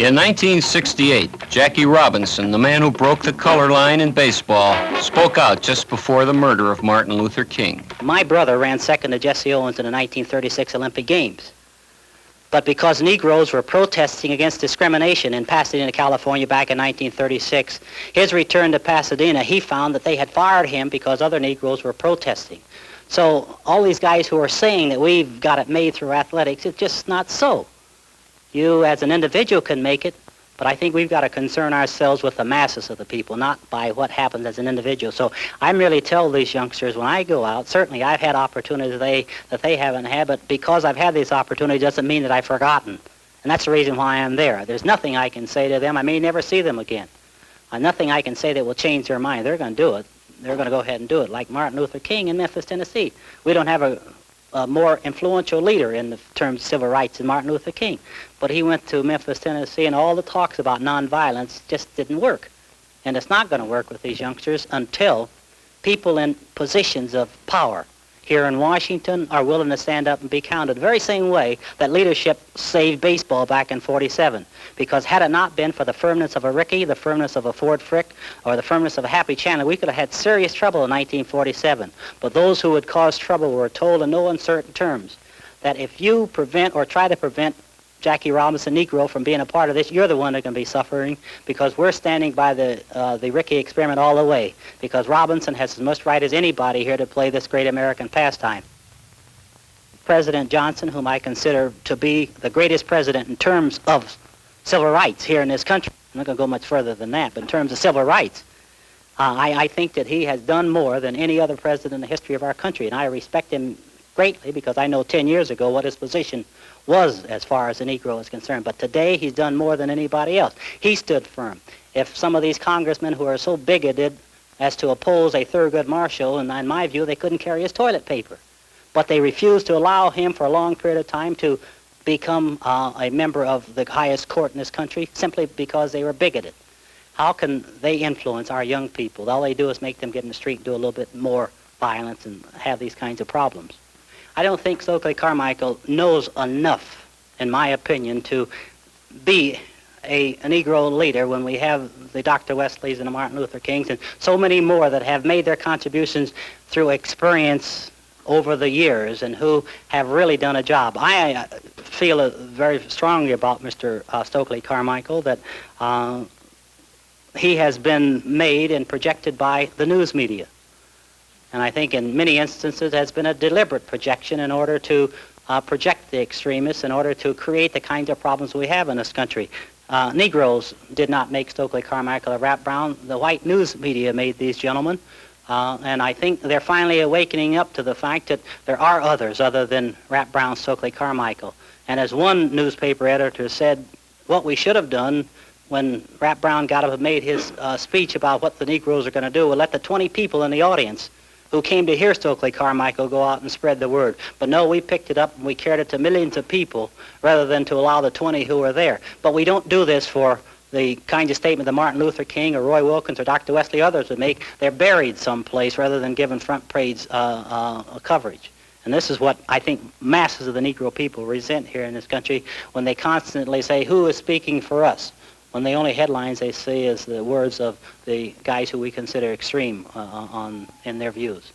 In 1968, Jackie Robinson, the man who broke the color line in baseball, spoke out just before the murder of Martin Luther King. My brother ran second to Jesse Owens in the 1936 Olympic Games. But because Negroes were protesting against discrimination in Pasadena, California back in 1936, his return to Pasadena, he found that they had fired him because other Negroes were protesting. So all these guys who are saying that we've got it made through athletics, it's just not so. You as an individual can make it, but I think we've got to concern ourselves with the masses of the people, not by what happens as an individual. So I merely tell these youngsters when I go out, certainly I've had opportunities that they haven't had, but because I've had these opportunities doesn't mean that I've forgotten. And that's the reason why I'm there. There's nothing I can say to them. I may never see them again. Nothing I can say that will change their mind. They're going to do it. They're going to go ahead and do it, like Martin Luther King in Memphis, Tennessee. We don't have a more influential leader in the terms of civil rights than Martin Luther King. But he went to Memphis, Tennessee, and all the talks about nonviolence just didn't work. And it's not going to work with these youngsters until people in positions of power here in Washington are willing to stand up and be counted. The very same way that leadership saved baseball back in '47. Because had it not been for the firmness of a Rickey, the firmness of a Ford Frick, or the firmness of a Happy Chandler, we could have had serious trouble in 1947. But those who would cause trouble were told in no uncertain terms that if you prevent or try to prevent Jackie Robinson, Negro, from being a part of this, you're the one that can be suffering, because we're standing by the Rickey experiment all the way, because Robinson has as much right as anybody here to play this great American pastime. President Johnson, whom I consider to be the greatest president in terms of civil rights here in this country, I'm not going to go much further than that, but in terms of civil rights, I think that he has done more than any other president in the history of our country, and I respect him greatly because I know 10 years ago what his position was as far as the Negro is concerned. But today he's done more than anybody else. He stood firm. If some of these congressmen who are so bigoted as to oppose a Thurgood Marshall, and in my view they couldn't carry his toilet paper, but they refused to allow him for a long period of time to become a member of the highest court in this country simply because they were bigoted. How can they influence our young people? All they do is make them get in the street and do a little bit more violence and have these kinds of problems. I don't think Stokely Carmichael knows enough, in my opinion, to be a Negro leader when we have the Dr. Wesleys and the Martin Luther Kings and so many more that have made their contributions through experience over the years and who have really done a job. I feel very strongly about Mr. Stokely Carmichael that he has been made and projected by the news media. And I think in many instances has been a deliberate projection in order to project the extremists, in order to create the kinds of problems we have in this country. Negroes did not make Stokely Carmichael a Rap Brown. The white news media made these gentlemen. And I think they're finally awakening up to the fact that there are others other than Rap Brown, Stokely Carmichael. And as one newspaper editor said, what we should have done when Rap Brown got up and made his speech about what the Negroes are going to do, was let the 20 people in the audience who came to hear Stokely Carmichael go out and spread the word. But no, we picked it up and we carried it to millions of people rather than to allow the 20 who were there. But we don't do this for the kind of statement that Martin Luther King or Roy Wilkins or Dr. Wesley others would make. They're buried someplace rather than given front page coverage. And this is what I think masses of the Negro people resent here in this country when they constantly say, who is speaking for us? When the only headlines they see is the words of the guys who we consider extreme in their views.